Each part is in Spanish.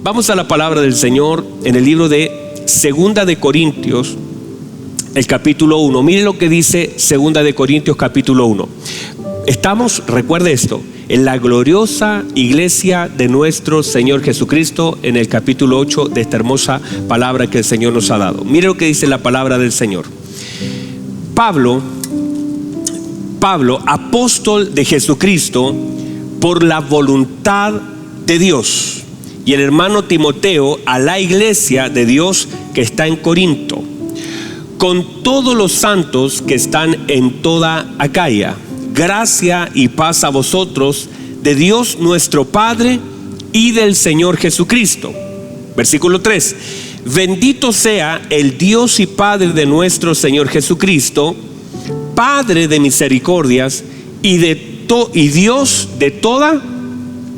Vamos a la palabra del Señor en el libro de Segunda de Corintios, el capítulo 1. Mire lo que dice Segunda de Corintios capítulo 1. Estamos, recuerde esto, en la gloriosa iglesia de nuestro Señor Jesucristo, en el capítulo 8 de esta hermosa palabra que el Señor nos ha dado. Mire lo que dice la palabra del Señor. Pablo, apóstol de Jesucristo, por la voluntad de Dios, y el hermano Timoteo, a la iglesia de Dios que está en Corinto, con todos los santos que están en toda Acaya. Gracia y paz a vosotros, de Dios nuestro Padre y del Señor Jesucristo. Versículo 3. Bendito sea el Dios y Padre de nuestro Señor Jesucristo, Padre de misericordias y Dios de toda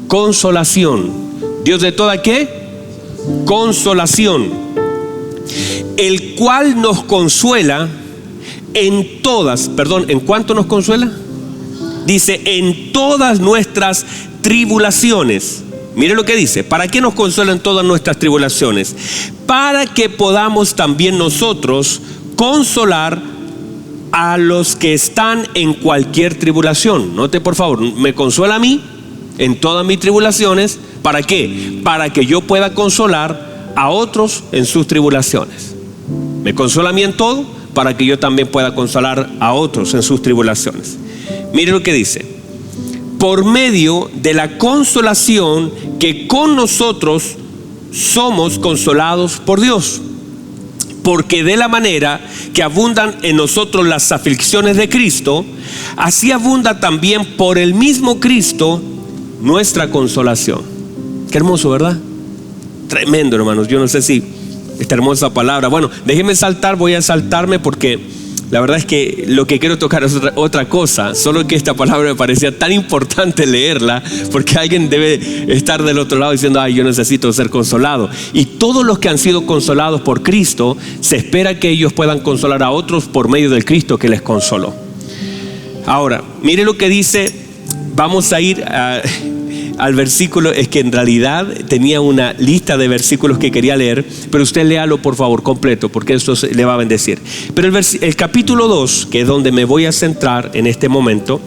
consolación. ¿Dios de toda qué? Consolación. El cual nos consuela en todas, ¿en cuánto nos consuela? Dice, en todas nuestras tribulaciones. Mire lo que dice. ¿Para qué nos consuela en todas nuestras tribulaciones? Para que podamos también nosotros consolar a los que están en cualquier tribulación. Note por favor, me consuela a mí en todas mis tribulaciones. ¿Para qué? Para que yo pueda consolar a otros en sus tribulaciones. Me consuela a mí en todo, para que yo también pueda consolar a otros en sus tribulaciones. Mire lo que dice. Por medio de la consolación que con nosotros somos consolados por Dios. Porque de la manera que abundan en nosotros las aflicciones de Cristo, así abunda también por el mismo Cristo nuestra consolación. Qué hermoso, ¿verdad? Tremendo, hermanos. Yo no sé si esta hermosa palabra. Bueno, déjenme saltar, voy a saltarme porque la verdad es que lo que quiero tocar es otra cosa. Solo que esta palabra me parecía tan importante leerla, porque alguien debe estar del otro lado diciendo, ay, yo necesito ser consolado. Y todos los que han sido consolados por Cristo, se espera que ellos puedan consolar a otros por medio del Cristo que les consoló. Ahora, mire lo que dice. Vamos a ir al versículo. Es que en realidad tenía una lista de versículos que quería leer, pero usted léalo por favor completo, porque esto le va a bendecir. Pero el capítulo 2, que es donde me voy a centrar en este momento,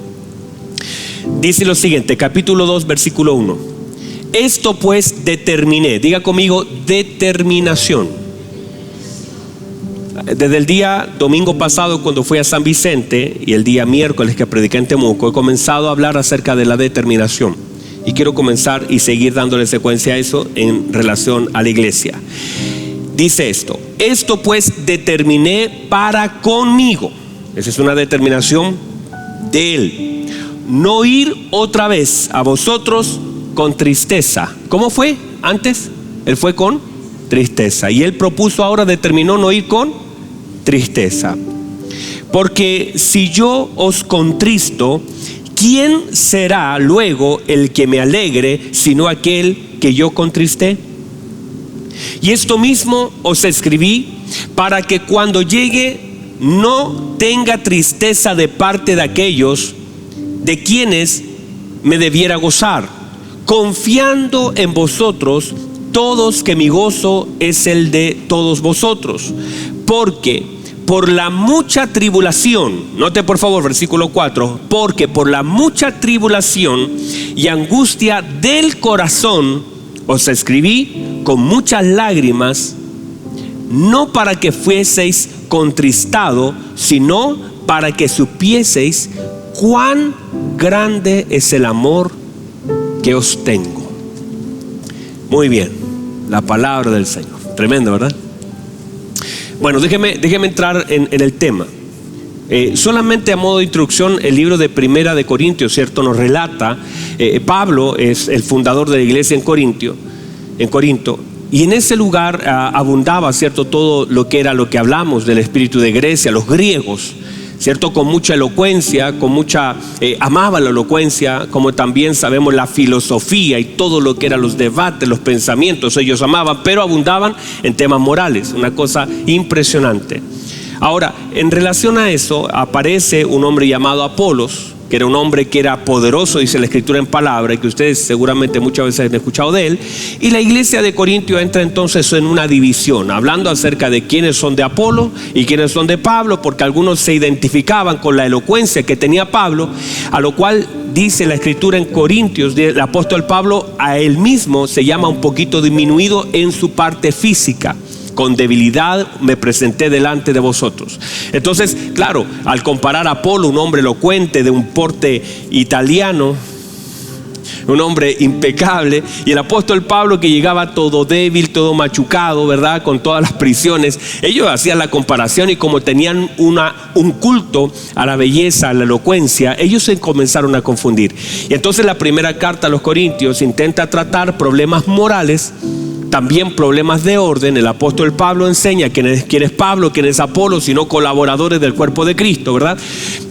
dice lo siguiente. Capítulo 2, versículo 1. Esto pues determiné. Diga conmigo, determinación. Desde el día domingo pasado, cuando fui a San Vicente, y el día miércoles que prediqué en Temuco, he comenzado a hablar acerca de la determinación. Y quiero comenzar y seguir dándole secuencia a eso en relación a la iglesia. Dice esto. Esto pues determiné para conmigo. Esa es una determinación de Él. No ir otra vez a vosotros con tristeza. ¿Cómo fue antes? Él fue con tristeza. Y Él propuso ahora, determinó no ir con tristeza. Porque si yo os contristo, ¿quién será luego el que me alegre, sino aquel que yo contristé? Y esto mismo os escribí para que cuando llegue no tenga tristeza de parte de aquellos de quienes me debiera gozar, confiando en vosotros todos que mi gozo es el de todos vosotros. Porque por la mucha tribulación, note por favor versículo 4, porque por la mucha tribulación y angustia del corazón os escribí con muchas lágrimas, no para que fueseis contristado, sino para que supieseis cuán grande es el amor que os tengo. Muy bien, la palabra del Señor. Tremendo, ¿verdad? Bueno, déjeme entrar en el tema. Solamente a modo de introducción, el libro de Primera de Corintios, ¿cierto? Nos relata, Pablo es el fundador de la iglesia en Corinto, y en ese lugar abundaba, ¿cierto? Todo lo que hablamos del espíritu de Grecia, los griegos, ¿cierto? Con mucha elocuencia, amaba la elocuencia, como también sabemos la filosofía y todo lo que eran los debates, los pensamientos, ellos amaban, pero abundaban en temas morales, una cosa impresionante. Ahora, en relación a eso, aparece un hombre llamado Apolos, que era un hombre que era poderoso, dice la Escritura, en palabra, y que ustedes seguramente muchas veces han escuchado de él. Y la iglesia de Corintio entra entonces en una división, hablando acerca de quiénes son de Apolo y quiénes son de Pablo, porque algunos se identificaban con la elocuencia que tenía Pablo, a lo cual dice la Escritura en Corintios, el apóstol Pablo a él mismo se llama un poquito disminuido en su parte física. Con debilidad me presenté delante de vosotros. Entonces, claro, al comparar a Apolo, un hombre elocuente de un porte italiano, un hombre impecable, y el apóstol Pablo, que llegaba todo débil, todo machucado, ¿verdad?, con todas las prisiones, ellos hacían la comparación, y como tenían un culto a la belleza, a la elocuencia, ellos se comenzaron a confundir. Y entonces la primera carta a los Corintios intenta tratar problemas morales, también problemas de orden. El apóstol Pablo enseña quién es Pablo, quién es Apolo, sino colaboradores del cuerpo de Cristo, ¿verdad?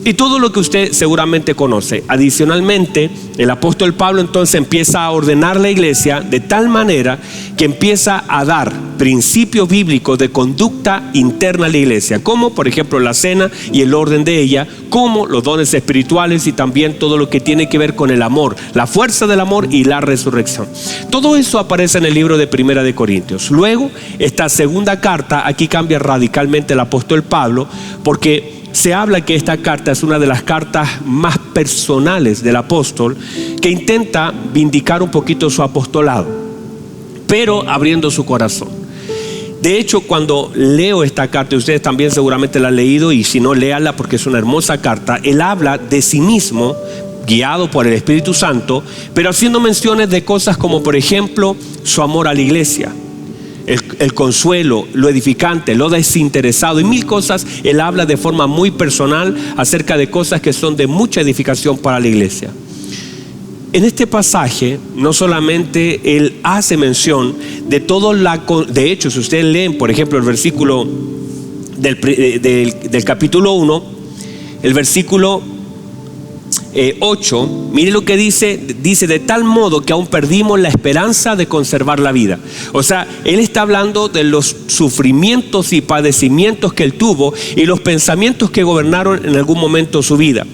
Y todo lo que usted seguramente conoce. Adicionalmente, el apóstol Pablo entonces empieza a ordenar la iglesia de tal manera que empieza a dar principios bíblicos de conducta interna a la iglesia, como por ejemplo la cena y el orden de ella, como los dones espirituales y también todo lo que tiene que ver con el amor, la fuerza del amor y la resurrección. Todo eso aparece en el libro de Primera de Corintios. Luego, esta segunda carta, aquí cambia radicalmente el apóstol Pablo, porque se habla que esta carta es una de las cartas más personales del apóstol, que intenta vindicar un poquito su apostolado, pero abriendo su corazón. De hecho, cuando leo esta carta, ustedes también seguramente la han leído, y si no, léala porque es una hermosa carta. Él habla de sí mismo, guiado por el Espíritu Santo, pero haciendo menciones de cosas como, por ejemplo, su amor a la iglesia, el consuelo, lo edificante, lo desinteresado y mil cosas. Él habla de forma muy personal acerca de cosas que son de mucha edificación para la iglesia. En este pasaje no solamente él hace mención de todo de hecho, si ustedes leen por ejemplo el versículo del capítulo 1, el versículo 8, mire lo que dice de tal modo que aún perdimos la esperanza de conservar la vida. O sea, él está hablando de los sufrimientos y padecimientos que él tuvo y los pensamientos que gobernaron en algún momento su vida.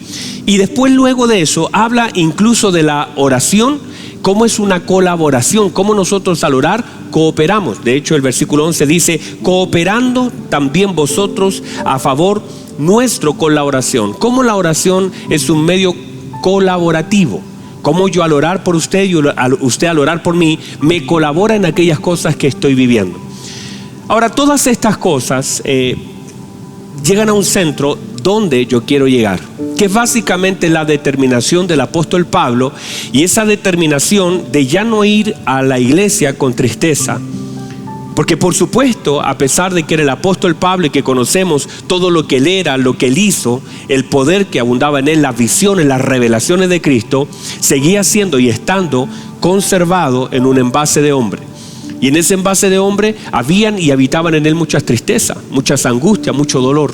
Y después, luego de eso, habla incluso de la oración, cómo es una colaboración, cómo nosotros al orar cooperamos. De hecho, el versículo 11 dice: cooperando también vosotros a favor nuestro con la oración. Cómo la oración es un medio colaborativo, cómo yo al orar por usted y usted al orar por mí me colabora en aquellas cosas que estoy viviendo. Ahora, todas estas cosas llegan a un centro donde yo quiero llegar, que es básicamente la determinación del apóstol Pablo, y esa determinación de ya no ir a la iglesia con tristeza. Porque por supuesto, a pesar de que era el apóstol Pablo y que conocemos todo lo que él era, lo que él hizo, el poder que abundaba en él, las visiones, las revelaciones de Cristo, seguía siendo y estando conservado en un envase de hombre. Y en ese envase de hombre habían y habitaban en él muchas tristezas, muchas angustias, mucho dolor.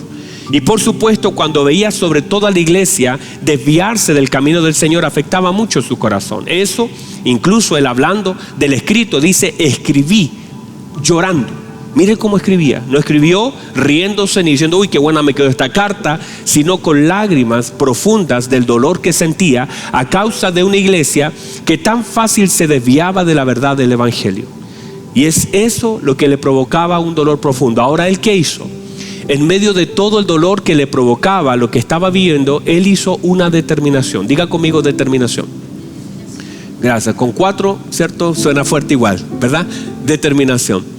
Y por supuesto, cuando veía sobre toda la iglesia desviarse del camino del Señor, afectaba mucho su corazón. Eso, incluso él hablando del escrito, dice: escribí llorando. Mire cómo escribía. No escribió riéndose ni diciendo: uy, qué buena me quedó esta carta, sino con lágrimas profundas del dolor que sentía a causa de una iglesia que tan fácil se desviaba de la verdad del evangelio. Y es eso lo que le provocaba un dolor profundo. Ahora, ¿él qué hizo? En medio de todo el dolor que le provocaba lo que estaba viviendo, él hizo una determinación. Diga conmigo: determinación. Gracias. Con 4, ¿cierto? Suena fuerte igual, ¿verdad? Determinación.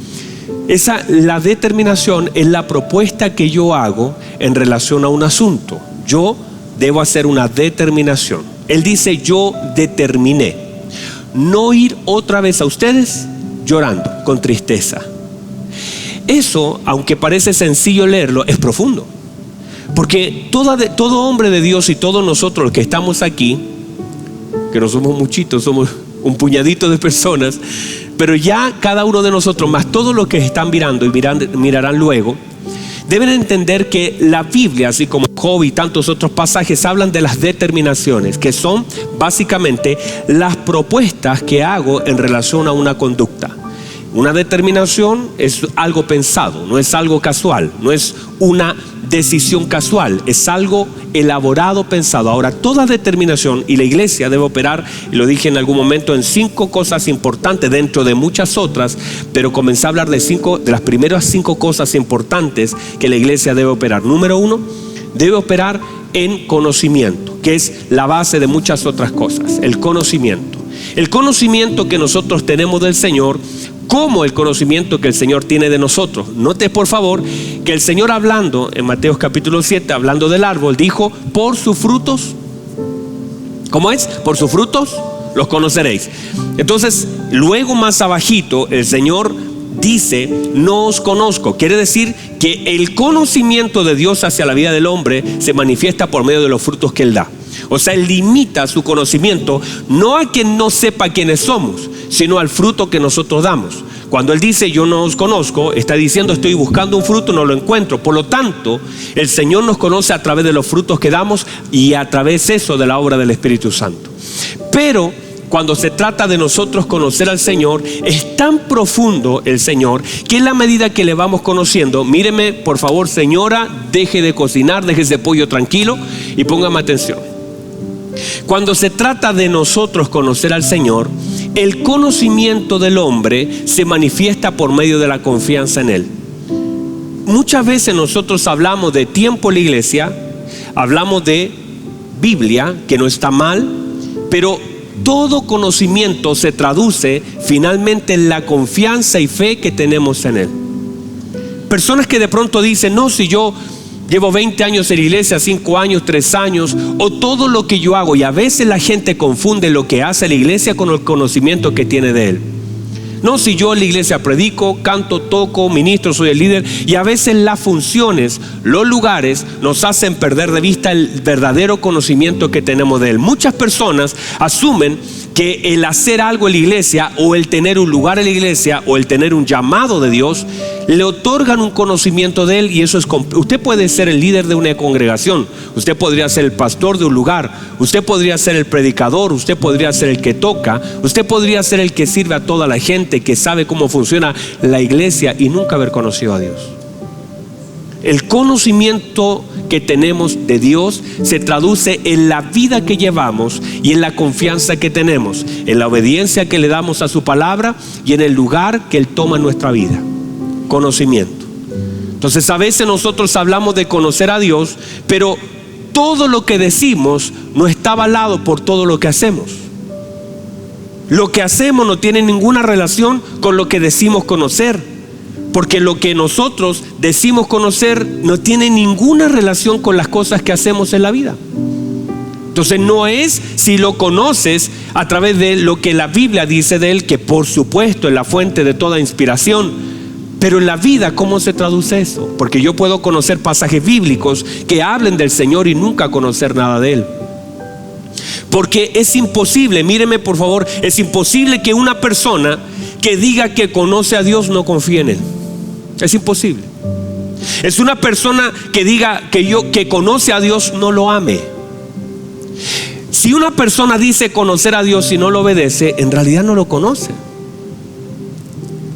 La determinación es la propuesta que yo hago en relación a un asunto. Yo debo hacer una determinación. Él dice: yo determiné no ir otra vez a ustedes llorando, con tristeza. Eso, aunque parece sencillo leerlo, es profundo. Porque todo hombre de Dios y todos nosotros los que estamos aquí, que no somos muchitos, somos un puñadito de personas, pero ya cada uno de nosotros, más todos los que están mirando y mirarán luego, deben entender que la Biblia, así como Job y tantos otros pasajes, hablan de las determinaciones, que son básicamente las propuestas que hago en relación a una conducta. Una determinación es algo pensado, no es algo casual, no es una decisión casual, es algo elaborado, pensado. Ahora, toda determinación, y la iglesia debe operar, y lo dije en algún momento, en 5 cosas importantes dentro de muchas otras, pero comencé a hablar de las primeras 5 cosas importantes que la iglesia debe operar. Número 1, debe operar en conocimiento, que es la base de muchas otras cosas. El conocimiento que nosotros tenemos del Señor, como el conocimiento que el Señor tiene de nosotros. Note por favor que el Señor, hablando en Mateo capítulo 7, hablando del árbol, dijo: por sus frutos, ¿cómo es? Por sus frutos los conoceréis. Entonces, luego más abajito, el Señor dice: no os conozco. Quiere decir que el conocimiento de Dios hacia la vida del hombre se manifiesta por medio de los frutos que Él da. O sea, Él limita su conocimiento no a quien no sepa quiénes somos, sino al fruto que nosotros damos. Cuando Él dice: yo no os conozco, está diciendo: estoy buscando un fruto, no lo encuentro. Por lo tanto, el Señor nos conoce a través de los frutos que damos y a través de eso, de la obra del Espíritu Santo. Pero cuando se trata de nosotros conocer al Señor, es tan profundo el Señor, que en la medida que le vamos conociendo, míreme por favor, señora, deje de cocinar, deje ese pollo tranquilo y póngame atención. Cuando se trata de nosotros conocer al Señor, el conocimiento del hombre se manifiesta por medio de la confianza en Él. Muchas veces nosotros hablamos de tiempo en la iglesia, hablamos de Biblia, que no está mal, pero todo conocimiento se traduce finalmente en la confianza y fe que tenemos en Él. Personas que de pronto dicen: no, si yo llevo 20 años en la iglesia, 5 años, 3 años, o todo lo que yo hago. Y a veces la gente confunde lo que hace la iglesia con el conocimiento que tiene de Él. No, si yo en la iglesia predico, canto, toco, ministro, soy el líder. Y a veces las funciones, los lugares nos hacen perder de vista el verdadero conocimiento que tenemos de Él. Muchas personas asumen que el hacer algo en la iglesia, o el tener un lugar en la iglesia, o el tener un llamado de Dios, le otorgan un conocimiento de Él. Y eso es, usted puede ser el líder de una congregación, usted podría ser el pastor de un lugar, usted podría ser el predicador, usted podría ser el que toca, usted podría ser el que sirve a toda la gente, que sabe cómo funciona la iglesia, y nunca haber conocido a Dios. El conocimiento que tenemos de Dios se traduce en la vida que llevamos y en la confianza que tenemos, en la obediencia que le damos a su palabra y en el lugar que Él toma en nuestra vida. Conocimiento. Entonces, a veces nosotros hablamos de conocer a Dios, pero todo lo que decimos no está avalado por todo lo que hacemos. Lo que hacemos no tiene ninguna relación con lo que decimos conocer, porque lo que nosotros decimos conocer no tiene ninguna relación con las cosas que hacemos en la vida. Entonces, no es si lo conoces a través de lo que la Biblia dice de Él, que por supuesto es la fuente de toda inspiración, pero en la vida, ¿cómo se traduce eso? Porque yo puedo conocer pasajes bíblicos que hablen del Señor y nunca conocer nada de Él. Porque es imposible, míreme por favor, es imposible que una persona que diga que conoce a Dios no confíe en Él. Es imposible. Es una persona que diga que conoce a Dios no lo ame. Si una persona dice conocer a Dios y no lo obedece, en realidad no lo conoce.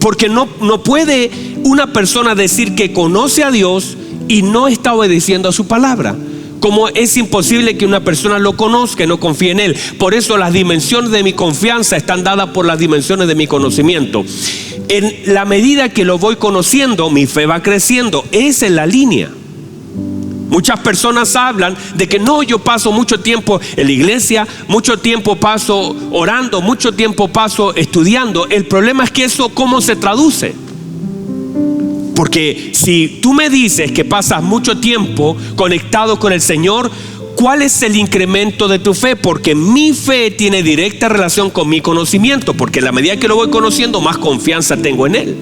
Porque no puede una persona decir que conoce a Dios y no está obedeciendo a su palabra. Como es imposible que una persona lo conozca y no confíe en Él. Por eso las dimensiones de mi confianza están dadas por las dimensiones de mi conocimiento. En la medida que lo voy conociendo, mi fe va creciendo. Esa es la línea. Muchas personas hablan de que no, yo paso mucho tiempo en la iglesia, mucho tiempo paso orando, mucho tiempo paso estudiando. El problema es que eso, ¿cómo se traduce? Porque si tú me dices que pasas mucho tiempo conectado con el Señor, ¿cuál es el incremento de tu fe? Porque mi fe tiene directa relación con mi conocimiento, porque en la medida que lo voy conociendo, más confianza tengo en Él.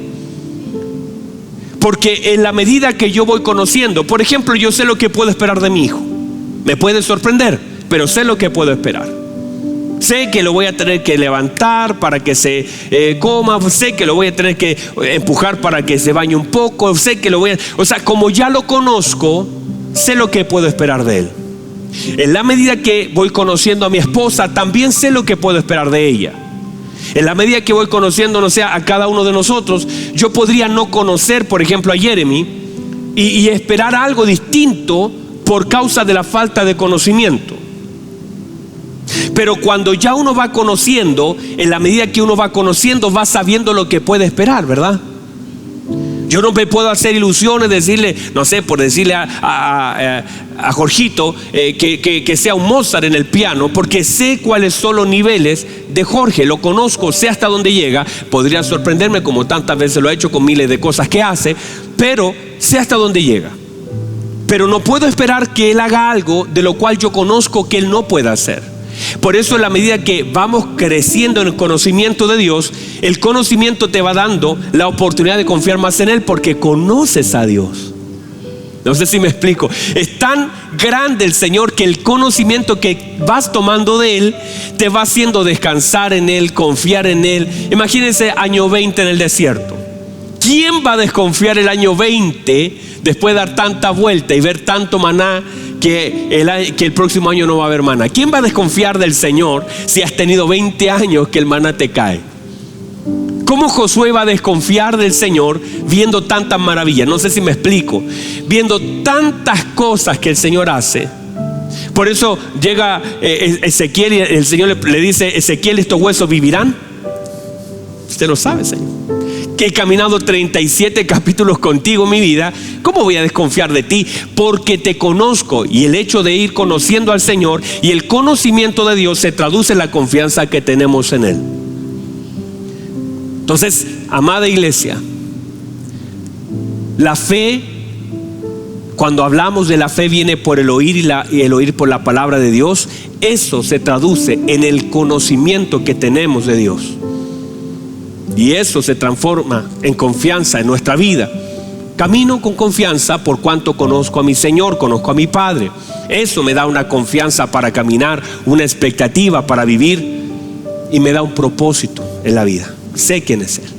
Porque en la medida que yo voy conociendo, por ejemplo, yo sé lo que puedo esperar de mi hijo. Me puede sorprender, pero sé lo que puedo esperar. Sé que lo voy a tener que levantar para que se coma, sé que lo voy a tener que empujar para que se bañe un poco, sé que lo voy a... O sea, como ya lo conozco, sé lo que puedo esperar de él. En la medida que voy conociendo a mi esposa, también sé lo que puedo esperar de ella. En la medida que voy conociendo, no sé, a cada uno de nosotros, yo podría no conocer, por ejemplo, a Jeremy, y esperar algo distinto por causa de la falta de conocimiento. Pero cuando ya uno va conociendo, en la medida que uno va conociendo, va sabiendo lo que puede esperar, ¿verdad? Yo no me puedo hacer ilusiones, decirle, no sé, por decirle a Jorgito que sea un Mozart en el piano, porque sé cuáles son los niveles de Jorge, lo conozco, sé hasta dónde llega. Podría sorprenderme, como tantas veces lo ha hecho con miles de cosas que hace, pero sé hasta dónde llega. Pero no puedo esperar que él haga algo de lo cual yo conozco que él no pueda hacer. Por eso, en la medida que vamos creciendo en el conocimiento de Dios, el conocimiento te va dando la oportunidad de confiar más en Él, porque conoces a Dios. No sé si me explico. Es tan grande el Señor que el conocimiento que vas tomando de Él te va haciendo descansar en Él, confiar en Él. Imagínense año 20 en el desierto. ¿Quién va a desconfiar el año 20 después de dar tanta vuelta y ver tanto maná que el próximo año no va a haber maná? ¿Quién va a desconfiar del Señor si has tenido 20 años que el maná te cae? ¿Cómo Josué va a desconfiar del Señor viendo tantas maravillas? No sé si me explico. Viendo tantas cosas que el Señor hace. Por eso llega Ezequiel y el Señor le dice: Ezequiel, ¿estos huesos vivirán? Usted lo sabe, Señor, que he caminado 37 capítulos contigo, mi vida. ¿Cómo voy a desconfiar de ti? Porque te conozco. Y el hecho de ir conociendo al Señor y el conocimiento de Dios se traduce en la confianza que tenemos en Él. Entonces, amada iglesia, la fe, cuando hablamos de la fe, viene por el oír y el oír por la palabra de Dios. Eso se traduce en el conocimiento que tenemos de Dios. Y eso se transforma en confianza en nuestra vida. Camino con confianza por cuanto conozco a mi Señor, conozco a mi Padre. Eso me da una confianza para caminar, una expectativa para vivir, y me da un propósito en la vida. Sé quién es Él.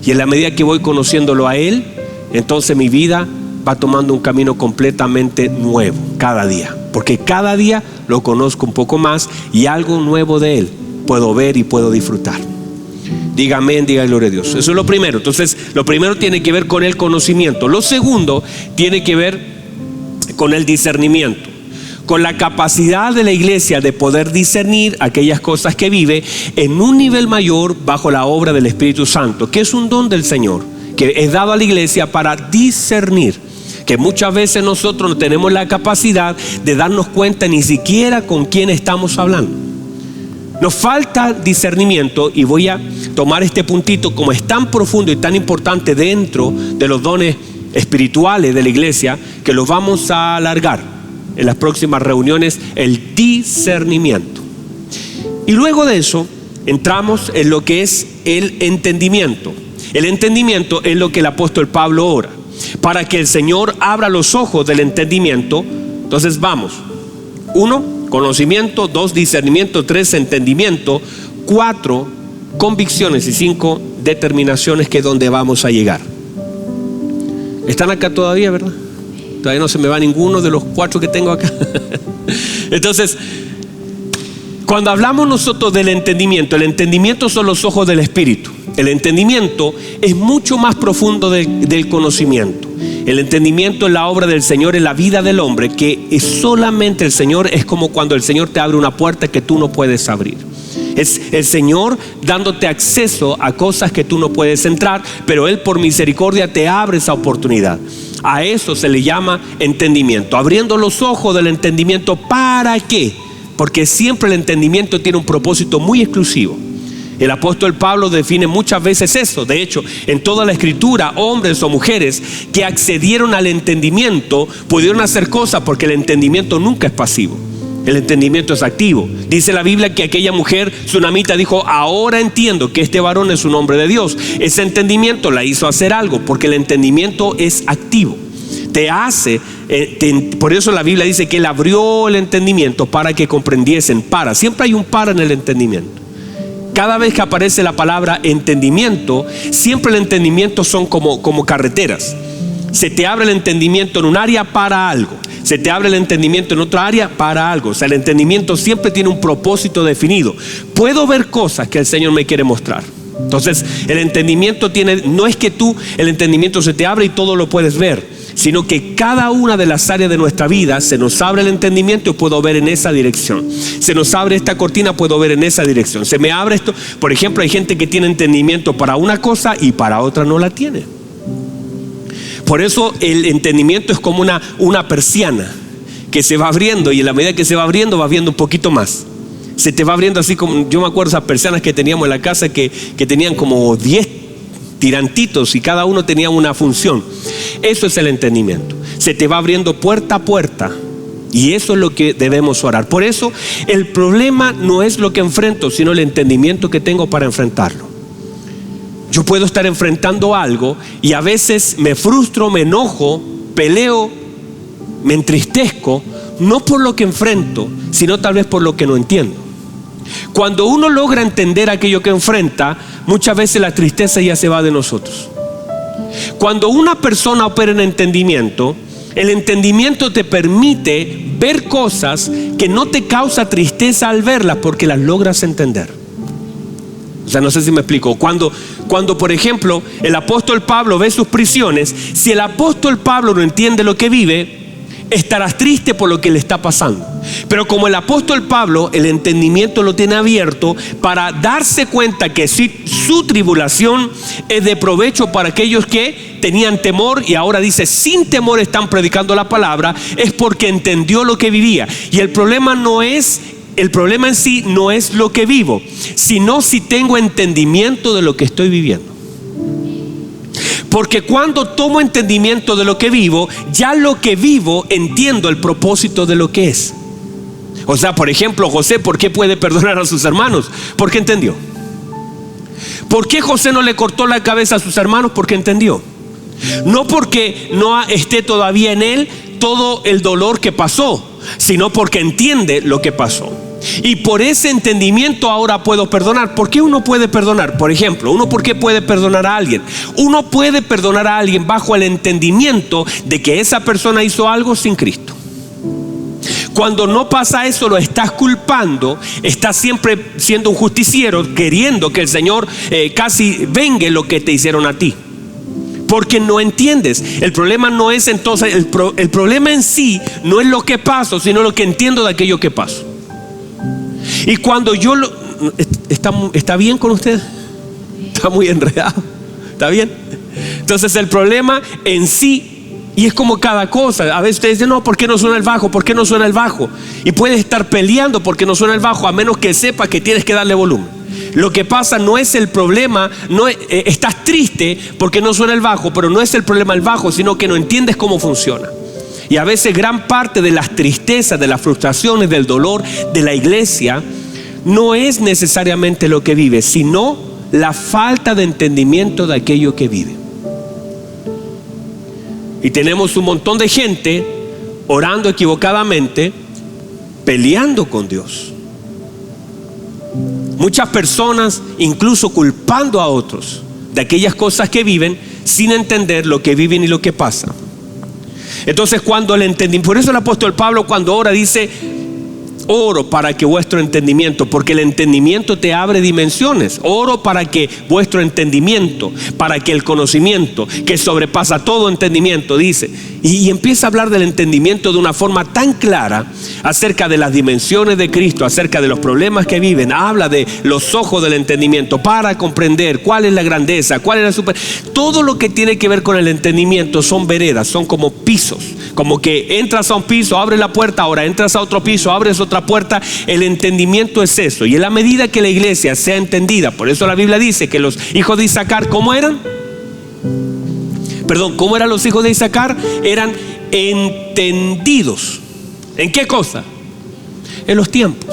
Y en la medida que voy conociéndolo a Él, entonces mi vida va tomando un camino completamente nuevo cada día. Porque cada día lo conozco un poco más y algo nuevo de Él puedo ver y puedo disfrutar. Diga amén, diga gloria a Dios. Eso es lo primero. Entonces, lo primero tiene que ver con el conocimiento. Lo segundo tiene que ver con el discernimiento, con la capacidad de la iglesia de poder discernir aquellas cosas que vive en un nivel mayor bajo la obra del Espíritu Santo, que es un don del Señor, que es dado a la iglesia para discernir. Que muchas veces nosotros no tenemos la capacidad de darnos cuenta ni siquiera con quién estamos hablando. Nos falta discernimiento, y voy a tomar este puntito como es tan profundo y tan importante dentro de los dones espirituales de la iglesia, que los vamos a alargar en las próximas reuniones: el discernimiento. Y luego de eso entramos en lo que es el entendimiento. El entendimiento es lo que el apóstol Pablo ora, para que el Señor abra los ojos del entendimiento. Entonces vamos: 1, conocimiento; 2, discernimiento; 3, entendimiento; 4, convicciones; y 5, determinaciones, que es donde vamos a llegar. ¿Están acá todavía, verdad? Todavía no se me va ninguno de los 4 que tengo acá. Entonces, cuando hablamos nosotros del entendimiento, el entendimiento son los ojos del Espíritu. El entendimiento es mucho más profundo del conocimiento. El entendimiento es la obra del Señor en la vida del hombre, que es solamente el Señor. Es como cuando el Señor te abre una puerta que tú no puedes abrir. Es el Señor dándote acceso a cosas que tú no puedes entrar, pero Él por misericordia te abre esa oportunidad. A eso se le llama entendimiento, abriendo los ojos del entendimiento. ¿Para qué? Porque siempre el entendimiento tiene un propósito muy exclusivo. El apóstol Pablo define muchas veces eso. De hecho, en toda la escritura, hombres o mujeres que accedieron al entendimiento pudieron hacer cosas, porque el entendimiento nunca es pasivo. El entendimiento es activo. Dice la Biblia que aquella mujer sunamita dijo: ahora entiendo que este varón es un hombre de Dios. Ese entendimiento la hizo hacer algo, porque el entendimiento es activo. Te hace, por eso la Biblia dice que Él abrió el entendimiento para que comprendiesen. Siempre hay un para en el entendimiento. Cada vez que aparece la palabra entendimiento, siempre el entendimiento son como carreteras. Se te abre el entendimiento en un área para algo, se te abre el entendimiento en otra área para algo. O sea, el entendimiento siempre tiene un propósito definido. Puedo ver cosas que el Señor me quiere mostrar. Entonces, el entendimiento no es que el entendimiento se te abre y todo lo puedes ver. sino que cada una de las áreas de nuestra vida se nos abre el entendimiento y puedo ver en esa dirección. Se nos abre esta cortina, puedo ver en esa dirección. Se me abre esto. Por ejemplo, hay gente que tiene entendimiento para una cosa y para otra no la tiene. Por eso el entendimiento es como una persiana que se va abriendo, y en la medida que se va abriendo un poquito más. Se te va abriendo así como, yo me acuerdo esas persianas que teníamos en la casa que tenían como 10 tirantitos y cada uno tenía una función. Eso es el entendimiento. Se te va abriendo puerta a puerta, y eso es lo que debemos orar. Por eso el problema no es lo que enfrento, sino el entendimiento que tengo para enfrentarlo. Yo puedo estar enfrentando algo y a veces me frustro, me enojo, peleo, me entristezco, no por lo que enfrento, sino tal vez por lo que no entiendo. Cuando uno logra entender aquello que enfrenta, muchas veces la tristeza ya se va de nosotros. Cuando una persona opera en entendimiento, el entendimiento te permite ver cosas que no te causa tristeza al verlas, porque las logras entender. O sea, no sé si me explico. Cuando por ejemplo el apóstol Pablo ve sus prisiones, si el apóstol Pablo no entiende lo que vive, estarás triste por lo que le está pasando. Pero como el apóstol Pablo, el entendimiento lo tiene abierto para darse cuenta que su tribulación es de provecho para aquellos que tenían temor, y ahora dice, sin temor están predicando la palabra, es porque entendió lo que vivía. Y el problema en sí no es lo que vivo, sino si tengo entendimiento de lo que estoy viviendo. Porque cuando tomo entendimiento de lo que vivo, ya lo que vivo entiendo el propósito de lo que es. O sea, por ejemplo, José, ¿por qué puede perdonar a sus hermanos? Porque entendió. ¿Por qué José no le cortó la cabeza a sus hermanos? Porque entendió. No porque no esté todavía en él todo el dolor que pasó, sino porque entiende lo que pasó. Y por ese entendimiento ahora puedo perdonar. ¿Por qué uno puede perdonar? Por ejemplo, ¿por qué puede perdonar a alguien? Uno puede perdonar a alguien bajo el entendimiento de que esa persona hizo algo sin Cristo. Cuando no pasa eso, lo estás culpando, estás siempre siendo un justiciero, queriendo que el Señor casi vengue lo que te hicieron a ti. Porque no entiendes. El problema no es entonces, el problema en sí no es lo que paso, sino lo que entiendo de aquello que paso. Y cuando yo ¿está bien con usted? Está muy enredado. ¿Está bien? Entonces el problema en sí, y es como cada cosa. A veces ustedes dicen, no, ¿por qué no suena el bajo? ¿Por qué no suena el bajo? Y puedes estar peleando porque no suena el bajo, a menos que sepa que tienes que darle volumen. Lo que pasa no es el problema, estás triste porque no suena el bajo, pero no es el problema el bajo, sino que no entiendes cómo funciona. Y a veces gran parte de las tristezas, de las frustraciones, del dolor de la iglesia no es necesariamente lo que vive, sino la falta de entendimiento de aquello que vive. Y tenemos un montón de gente orando equivocadamente, peleando con Dios. Muchas personas incluso culpando a otros de aquellas cosas que viven sin entender lo que viven y lo que pasa. Entonces cuando el entendimiento, por eso el apóstol Pablo cuando ora dice, oro para que vuestro entendimiento, porque el entendimiento te abre dimensiones. Oro para que vuestro entendimiento, para que el conocimiento que sobrepasa todo entendimiento, dice, y empieza a hablar del entendimiento de una forma tan clara acerca de las dimensiones de Cristo, acerca de los problemas que viven. Habla de los ojos del entendimiento para comprender cuál es la grandeza, cuál es la todo lo que tiene que ver con el entendimiento son veredas, son como pisos, como que entras a un piso, abres la puerta, ahora entras a otro piso, abres otra puerta. El entendimiento es eso, y en la medida que la iglesia sea entendida, por eso la Biblia dice que los hijos de Isaacar, ¿cómo eran? ¿Cómo eran los hijos de Isaacar? Eran entendidos. ¿En qué cosa? En los tiempos.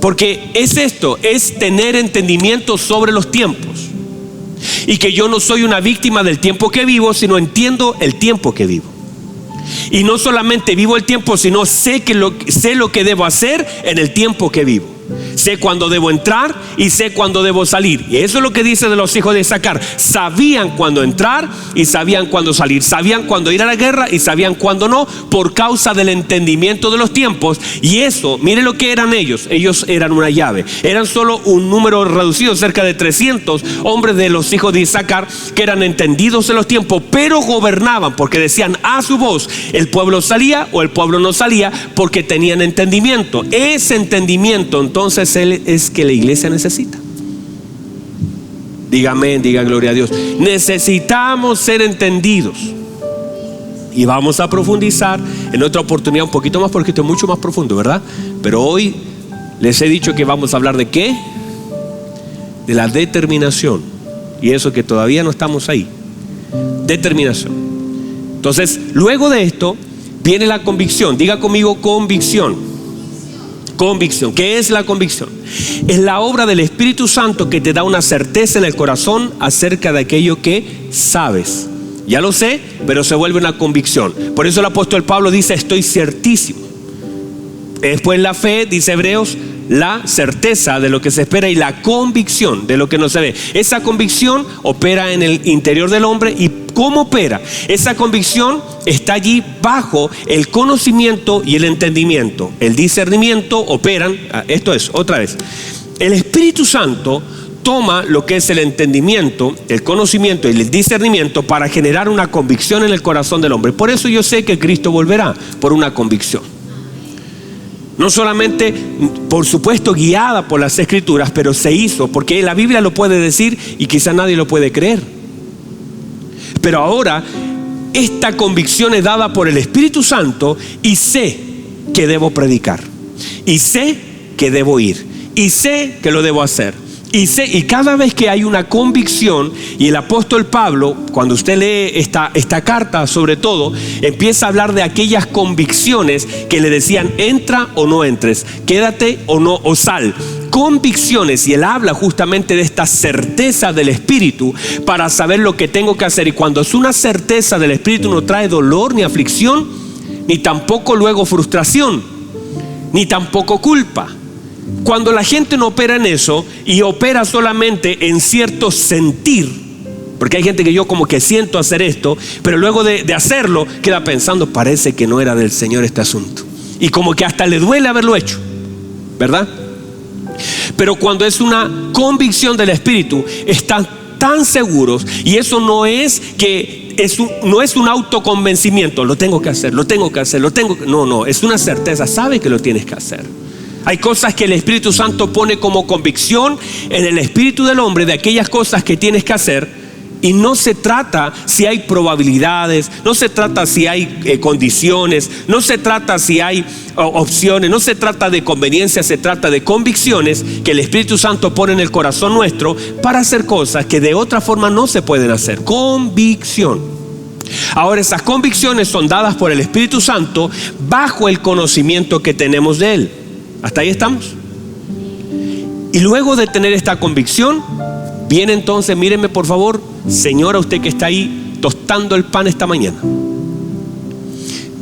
Porque es esto, es tener entendimiento sobre los tiempos. Y que yo no soy una víctima del tiempo que vivo, sino entiendo el tiempo que vivo. Y no solamente vivo el tiempo, sino sé lo que debo hacer en el tiempo que vivo. Sé cuándo debo entrar y sé cuándo debo salir. Y eso es lo que dice de los hijos de Isaacar. Sabían cuándo entrar y sabían cuándo salir. Sabían cuándo ir a la guerra y sabían cuándo no, por causa del entendimiento de los tiempos. Y eso, mire lo que eran ellos. Ellos eran una llave. Eran solo un número reducido, cerca de 300 hombres de los hijos de Isaacar, que eran entendidos de los tiempos, pero gobernaban, porque decían a su voz, el pueblo salía o el pueblo no salía, porque tenían entendimiento. Ese entendimiento entonces es que la iglesia necesita. Diga amén, diga gloria a Dios. Necesitamos ser entendidos. Y vamos a profundizar en otra oportunidad un poquito más, porque esto es mucho más profundo, ¿verdad? Pero hoy les he dicho que vamos a hablar de ¿qué? De la determinación. Y eso que todavía no estamos ahí. Determinación. Entonces, luego de esto viene la convicción. Diga conmigo, convicción. Convicción. ¿Qué es la convicción? Es la obra del Espíritu Santo que te da una certeza en el corazón acerca de aquello que sabes. Ya lo sé, pero se vuelve una convicción. Por eso el apóstol Pablo dice, estoy certísimo. Después la fe, dice Hebreos, la certeza de lo que se espera y la convicción de lo que no se ve. Esa convicción opera en el interior del hombre. ¿Y cómo opera? Esa convicción está allí bajo el conocimiento y el entendimiento. El discernimiento operan. Esto es, otra vez, el Espíritu Santo toma lo que es el entendimiento, el conocimiento y el discernimiento para generar una convicción en el corazón del hombre. Por eso yo sé que Cristo volverá, por una convicción. No solamente, por supuesto, guiada por las Escrituras, pero se hizo, porque la Biblia lo puede decir y quizá nadie lo puede creer. Pero ahora, esta convicción es dada por el Espíritu Santo y sé que debo predicar. Y sé que debo ir. Y sé que lo debo hacer. Y cada vez que hay una convicción, y el apóstol Pablo, cuando usted lee esta carta sobre todo, empieza a hablar de aquellas convicciones que le decían, entra o no entres, quédate o no, o sal. Convicciones, y él habla justamente de esta certeza del Espíritu para saber lo que tengo que hacer. Y cuando es una certeza del Espíritu, no trae dolor ni aflicción, ni tampoco luego frustración, ni tampoco culpa. Cuando la gente no opera en eso y opera solamente en cierto sentir, porque hay gente que yo como que siento hacer esto, pero luego de hacerlo queda pensando, parece que no era del Señor este asunto, y como que hasta le duele haberlo hecho, ¿verdad? Pero cuando es una convicción del Espíritu, están tan seguros, y eso no es que no es un autoconvencimiento, lo tengo que hacer, no, es una certeza, sabe que lo tienes que hacer. Hay cosas que el Espíritu Santo pone como convicción en el espíritu del hombre de aquellas cosas que tienes que hacer, y no se trata si hay probabilidades, no se trata si hay condiciones, no se trata si hay opciones, no se trata de conveniencia, se trata de convicciones que el Espíritu Santo pone en el corazón nuestro para hacer cosas que de otra forma no se pueden hacer. Convicción. Ahora, esas convicciones son dadas por el Espíritu Santo bajo el conocimiento que tenemos de Él. ¿Hasta ahí estamos? Y luego de tener esta convicción, viene entonces, míreme por favor, señora, usted que está ahí tostando el pan esta mañana,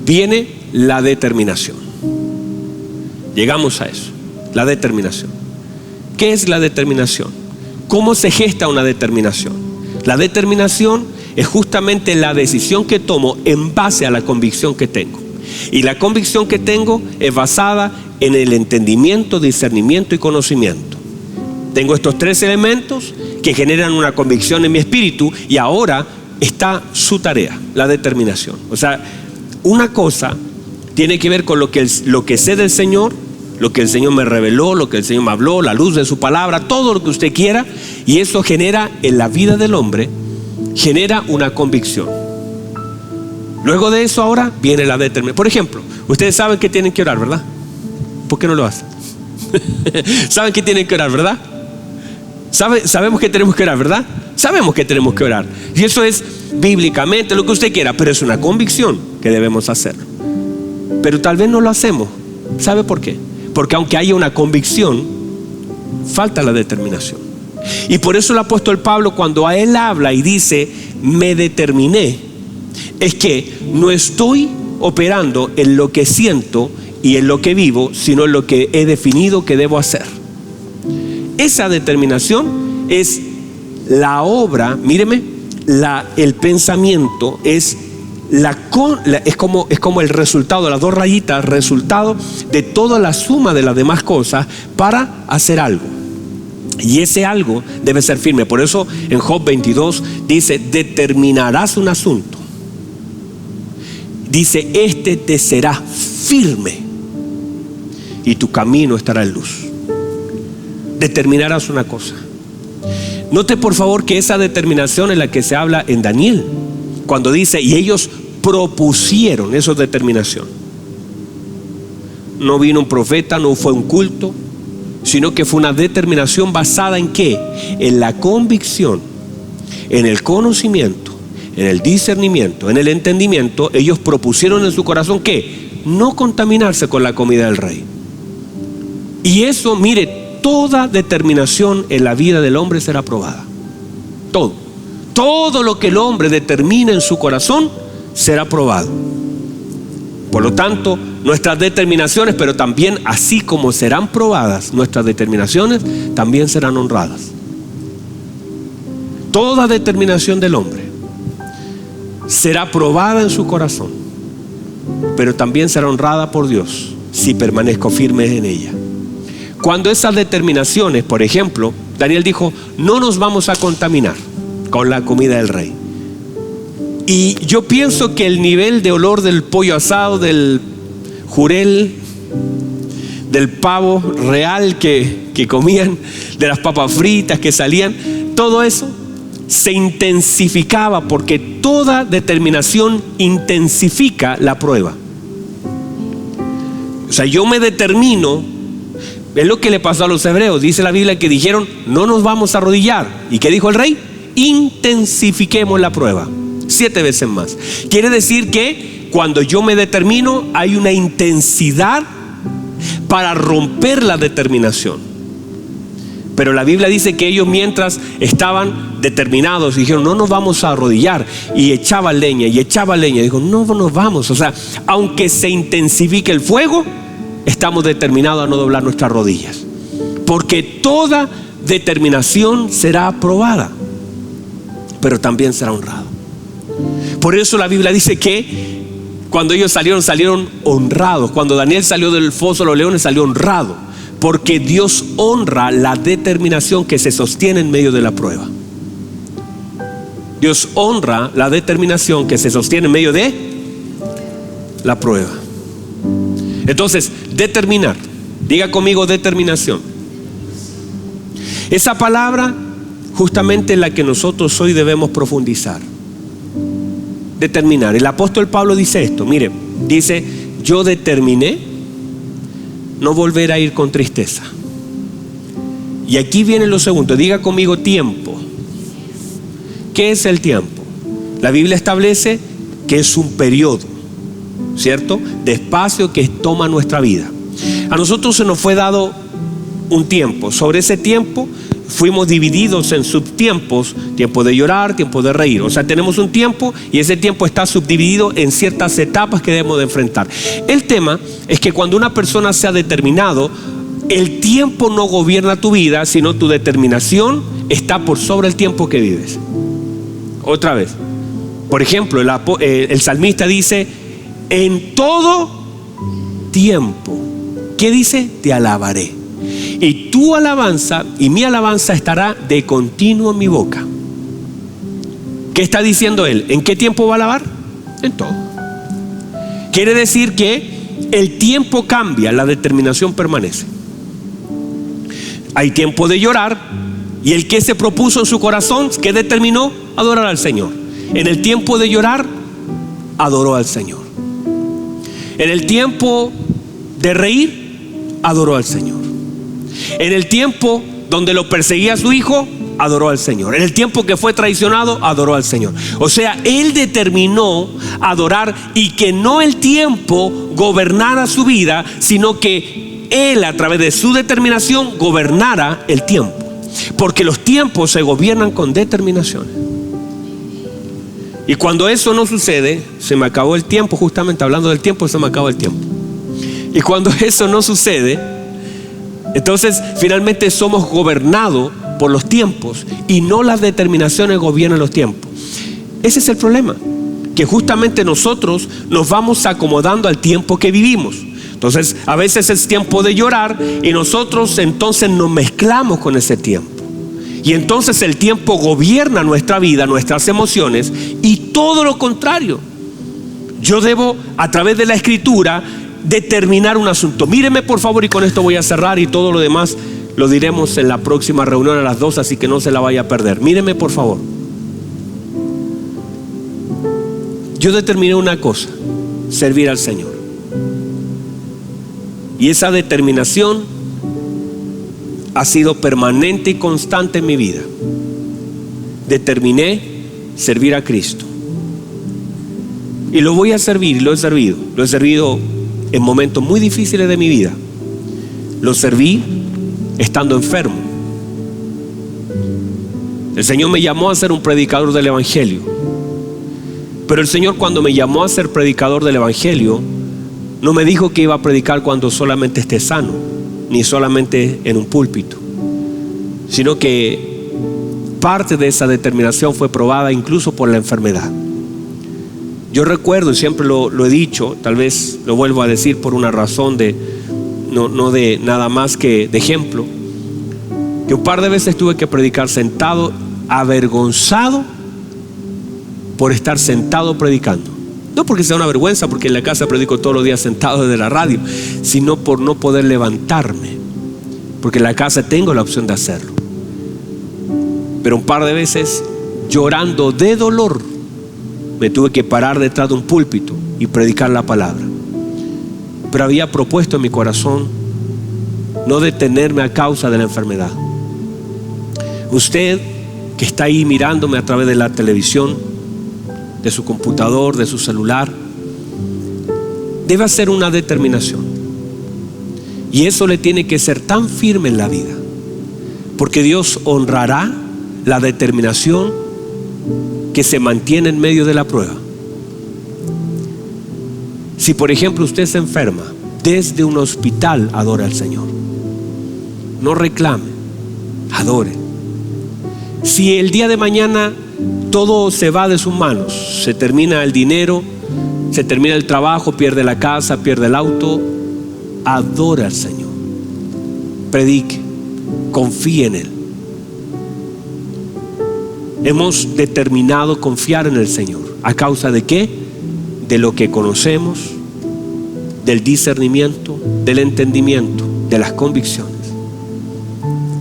viene la determinación. Llegamos a eso, la determinación. ¿Qué es la determinación? ¿Cómo se gesta una determinación? La determinación es justamente la decisión que tomo en base a la convicción que tengo. Y la convicción que tengo es basada en el entendimiento, discernimiento y conocimiento. Tengo estos tres elementos que generan una convicción en mi espíritu, y ahora está su tarea, la determinación. O sea, una cosa tiene que ver con lo que sé del Señor, lo que el Señor me reveló, lo que el Señor me habló, la luz de su palabra, todo lo que usted quiera, y eso genera en la vida del hombre, genera una convicción. Luego de eso ahora viene la determinación. Por ejemplo, ustedes saben que tienen que orar, ¿verdad? ¿Por qué no lo hacen? ¿Saben que tienen que orar, verdad? Sabemos que tenemos que orar, ¿verdad? Sabemos que tenemos que orar. Y eso es bíblicamente lo que usted quiera, pero es una convicción que debemos hacer. Pero tal vez no lo hacemos. ¿Sabe por qué? Porque aunque haya una convicción, falta la determinación. Y por eso el apóstol Pablo, cuando a él habla y dice, me determiné, es que no estoy operando en lo que siento y en lo que vivo, sino en lo que he definido que debo hacer. Esa determinación es la obra, míreme, el pensamiento es como el resultado, las dos rayitas, resultado de toda la suma de las demás cosas para hacer algo. Y ese algo debe ser firme. Por eso en Job 22 dice: determinarás un asunto. Dice: este te será firme y tu camino estará en luz. Determinarás una cosa. Note por favor que esa determinación es la que se habla en Daniel, cuando dice: y ellos propusieron. Eso es determinación. No vino un profeta, no fue un culto, sino que fue una determinación basada en ¿qué? En la convicción, en el conocimiento, en el discernimiento, en el entendimiento. Ellos propusieron en su corazón ¿qué? No contaminarse con la comida del rey. Y eso, mire, toda determinación en la vida del hombre será probada. Todo lo que el hombre determina en su corazón será probado. Por lo tanto, nuestras determinaciones, pero también así como serán probadas nuestras determinaciones, también serán honradas. Toda determinación del hombre será probada en su corazón, pero también será honrada por Dios si permanezco firme en ella. Cuando esas determinaciones, por ejemplo, Daniel dijo: no nos vamos a contaminar con la comida del rey. Y yo pienso que el nivel de olor del pollo asado, del jurel, del pavo real que comían, de las papas fritas que salían, todo eso se intensificaba, porque toda determinación intensifica la prueba. O sea, yo me determino. Es lo que le pasó a los hebreos. Dice la Biblia que dijeron: no nos vamos a arrodillar. ¿Y qué dijo el rey? Intensifiquemos la prueba 7 veces más. Quiere decir que cuando yo me determino, hay una intensidad para romper la determinación. Pero la Biblia dice que ellos, mientras estaban determinados, dijeron: no nos vamos a arrodillar. Y echaban leña y echaban leña. Dijo: no nos vamos. O sea, aunque se intensifique el fuego, estamos determinados a no doblar nuestras rodillas, porque toda determinación será aprobada, pero también será honrada. Por eso la Biblia dice que cuando ellos salieron honrados. Cuando Daniel salió del foso de los leones, salió honrado, porque Dios honra la determinación que se sostiene en medio de la prueba. Dios honra la determinación que se sostiene en medio de la prueba. Entonces, determinar. Diga conmigo: determinación. Esa palabra justamente es la que nosotros hoy debemos profundizar. Determinar. El apóstol Pablo dice esto. Mire, dice: yo determiné no volver a ir con tristeza. Y aquí viene lo segundo. Diga conmigo: tiempo. ¿Qué es el tiempo? La Biblia establece que es un periodo, ¿cierto?, de espacio que toma nuestra vida. A nosotros se nos fue dado un tiempo. Sobre ese tiempo fuimos divididos en subtiempos: tiempo de llorar, tiempo de reír. O sea, tenemos un tiempo y ese tiempo está subdividido en ciertas etapas que debemos de enfrentar. El tema es que cuando una persona se ha determinado, el tiempo no gobierna tu vida, sino tu determinación está por sobre el tiempo que vives. Otra vez. Por ejemplo, el salmista dice: en todo tiempo, ¿qué dice? Te alabaré. Y tu alabanza y mi alabanza estará de continuo en mi boca. ¿Qué está diciendo él? ¿En qué tiempo va a alabar? En todo. Quiere decir que el tiempo cambia, la determinación permanece. Hay tiempo de llorar, y el que se propuso en su corazón, que determinó, adorar al Señor. En el tiempo de llorar, adoró al Señor. En el tiempo de reír, adoró al Señor. En el tiempo donde lo perseguía su hijo, adoró al Señor. En el tiempo que fue traicionado, adoró al Señor. O sea, él determinó adorar, y que no el tiempo gobernara su vida, sino que él, a través de su determinación, gobernara el tiempo. Porque los tiempos se gobiernan con determinaciones. Y cuando eso no sucede, se me acabó el tiempo. Justamente hablando del tiempo, se me acabó el tiempo. Y cuando eso no sucede, entonces finalmente somos gobernados por los tiempos y no las determinaciones gobiernan los tiempos. Ese es el problema, que justamente nosotros nos vamos acomodando al tiempo que vivimos. Entonces a veces es tiempo de llorar y nosotros entonces nos mezclamos con ese tiempo. Y entonces el tiempo gobierna nuestra vida, nuestras emociones, y todo lo contrario. Yo debo, a través de la Escritura, determinar un asunto. Míreme por favor, y con esto voy a cerrar, y todo lo demás lo diremos en la próxima reunión a las 2, así que no se la vaya a perder. Míreme por favor. Yo determiné una cosa: servir al Señor. Y esa determinación ha sido permanente y constante en mi vida. Determiné servir a Cristo. Y lo voy a servir, y lo he servido. Lo he servido en momentos muy difíciles de mi vida. Lo serví estando enfermo. El Señor me llamó a ser un predicador del Evangelio. Pero el Señor, cuando me llamó a ser predicador del Evangelio, no me dijo que iba a predicar cuando solamente esté sano, ni solamente en un púlpito, sino que parte de esa determinación fue probada incluso por la enfermedad. Yo recuerdo, y siempre lo he dicho, tal vez lo vuelvo a decir por una razón no de nada más que de ejemplo, que un par de veces tuve que predicar sentado, avergonzado por estar sentado predicando. No porque sea una vergüenza, porque en la casa predico todos los días sentado desde la radio, sino por no poder levantarme, porque en la casa tengo la opción de hacerlo. Pero un par de veces, llorando de dolor, me tuve que parar detrás de un púlpito y predicar la palabra. Pero había propuesto en mi corazón no detenerme a causa de la enfermedad. Usted que está ahí mirándome a través de la televisión, de su computador, de su celular, debe hacer una determinación. Y eso le tiene que ser tan firme en la vida, porque Dios honrará la determinación que se mantiene en medio de la prueba. Si por ejemplo usted se enferma, desde un hospital adore al Señor. No reclame, adore. Si el día de mañana todo se va de sus manos, se termina el dinero, se termina el trabajo, pierde la casa, pierde el auto, adora al Señor. Predique, confíe en Él. Hemos determinado confiar en el Señor. ¿A causa de qué? De lo que conocemos, del discernimiento, del entendimiento, de las convicciones.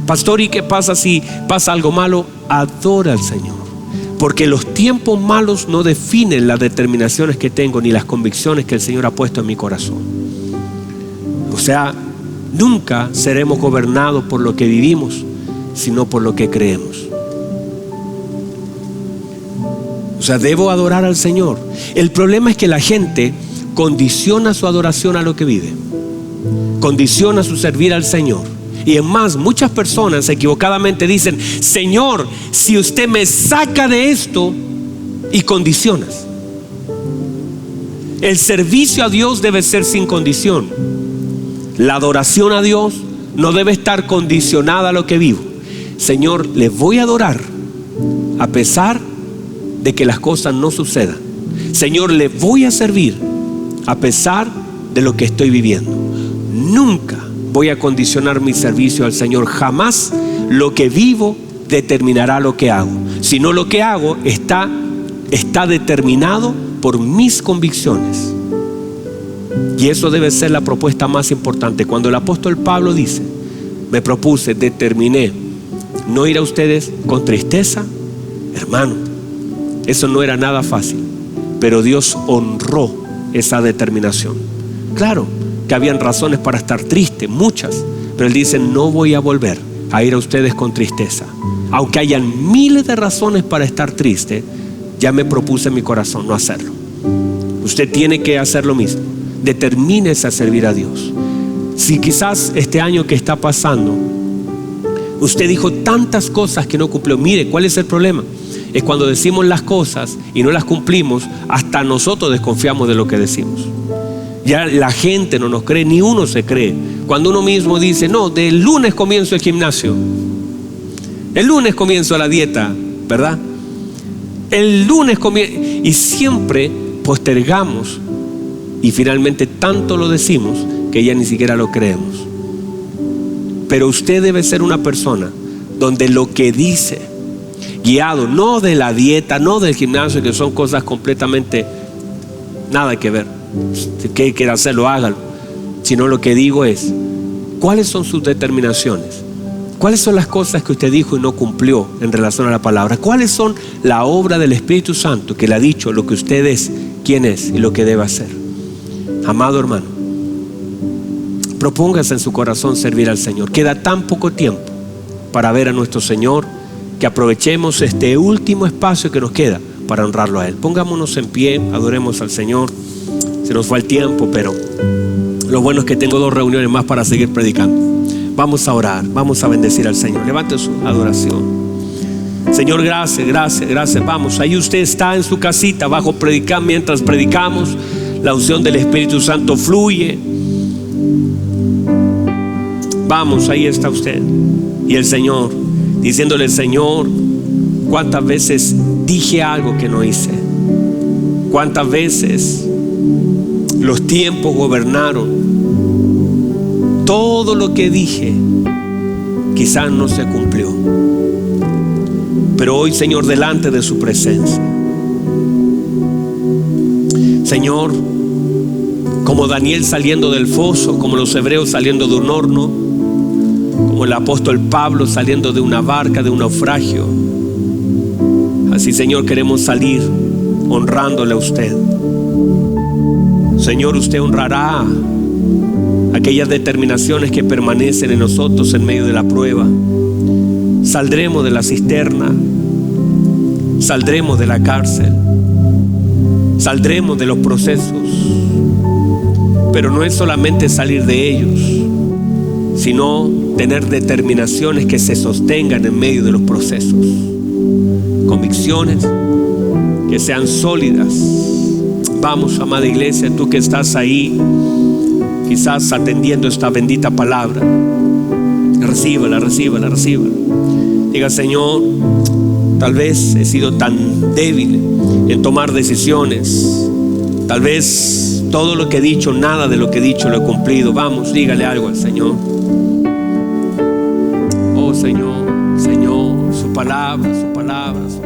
Pastor, ¿y qué pasa si pasa algo malo? Adora al Señor. Porque los tiempos malos no definen las determinaciones que tengo ni las convicciones que el Señor ha puesto en mi corazón. O sea, nunca seremos gobernados por lo que vivimos, sino por lo que creemos. O sea, debo adorar al Señor. El problema es que la gente condiciona su adoración a lo que vive, condiciona su servir al Señor. Y es más, muchas personas equivocadamente dicen: Señor, si usted me saca de esto, y condicionas. El servicio a Dios debe ser sin condición. La adoración a Dios no debe estar condicionada a lo que vivo. Señor, le voy a adorar a pesar de que las cosas no sucedan. Señor, le voy a servir a pesar de lo que estoy viviendo. Nunca voy a condicionar mi servicio al Señor. Jamás lo que vivo determinará lo que hago, sino lo que hago está determinado por mis convicciones. Y eso debe ser la propuesta más importante. Cuando el apóstol Pablo dice: me propuse, determiné no ir a ustedes con tristeza, hermano, eso no era nada fácil, pero Dios honró esa determinación. Claro que habían razones para estar triste, muchas, pero Él dice: no voy a volver a ir a ustedes con tristeza. Aunque hayan miles de razones para estar triste, ya me propuse en mi corazón no hacerlo. Usted tiene que hacer lo mismo. Determínese a servir a Dios. Si quizás este año que está pasando usted dijo tantas cosas que no cumplió, mire, ¿cuál es el problema? Es cuando decimos las cosas y no las cumplimos, hasta nosotros desconfiamos de lo que decimos. Ya la gente no nos cree, ni uno se cree. Cuando uno mismo dice, no, del lunes comienzo el gimnasio, el lunes comienzo la dieta, ¿verdad? El lunes comienzo, y siempre postergamos, y finalmente tanto lo decimos que ya ni siquiera lo creemos. Pero usted debe ser una persona donde lo que dice, guiado no de la dieta, no del gimnasio, que son cosas completamente nada que ver. Si usted quiere hacerlo, hágalo. Sino lo que digo es, ¿cuáles son sus determinaciones? ¿Cuáles son las cosas que usted dijo y no cumplió en relación a la palabra? ¿Cuáles son la obra del Espíritu Santo que le ha dicho lo que usted es, quién es y lo que debe hacer? Amado hermano, propóngase en su corazón servir al Señor. Queda tan poco tiempo para ver a nuestro Señor, que aprovechemos este último espacio que nos queda para honrarlo a Él. Pongámonos en pie, adoremos al Señor. Se nos fue el tiempo, pero lo bueno es que tengo 2 reuniones más para seguir predicando. Vamos a orar, vamos a bendecir al Señor. Levante su adoración. Señor, gracias, gracias, gracias. Vamos, ahí usted está en su casita, bajo predicar. Mientras predicamos, la unción del Espíritu Santo fluye. Vamos, ahí está usted. Y el Señor, diciéndole, Señor, ¿cuántas veces dije algo que no hice? ¿Cuántas veces los tiempos gobernaron? Todo lo que dije quizás no se cumplió. Pero hoy, Señor, delante de su presencia, Señor, como Daniel saliendo del foso, como los hebreos saliendo de un horno, como el apóstol Pablo saliendo de una barca, de un naufragio, así, Señor, queremos salir honrándole a usted. Señor, usted honrará aquellas determinaciones que permanecen en nosotros en medio de la prueba. Saldremos de la cisterna, saldremos de la cárcel, saldremos de los procesos. Pero no es solamente salir de ellos, sino tener determinaciones que se sostengan en medio de los procesos. Convicciones que sean sólidas. Vamos, amada iglesia, tú que estás ahí, quizás atendiendo esta bendita palabra, recíbala, recíbala, recíbala. Diga, Señor, tal vez he sido tan débil en tomar decisiones. Tal vez todo lo que he dicho, nada de lo que he dicho lo he cumplido. Vamos, dígale algo al Señor. Oh Señor, Señor, su palabra, su palabra, su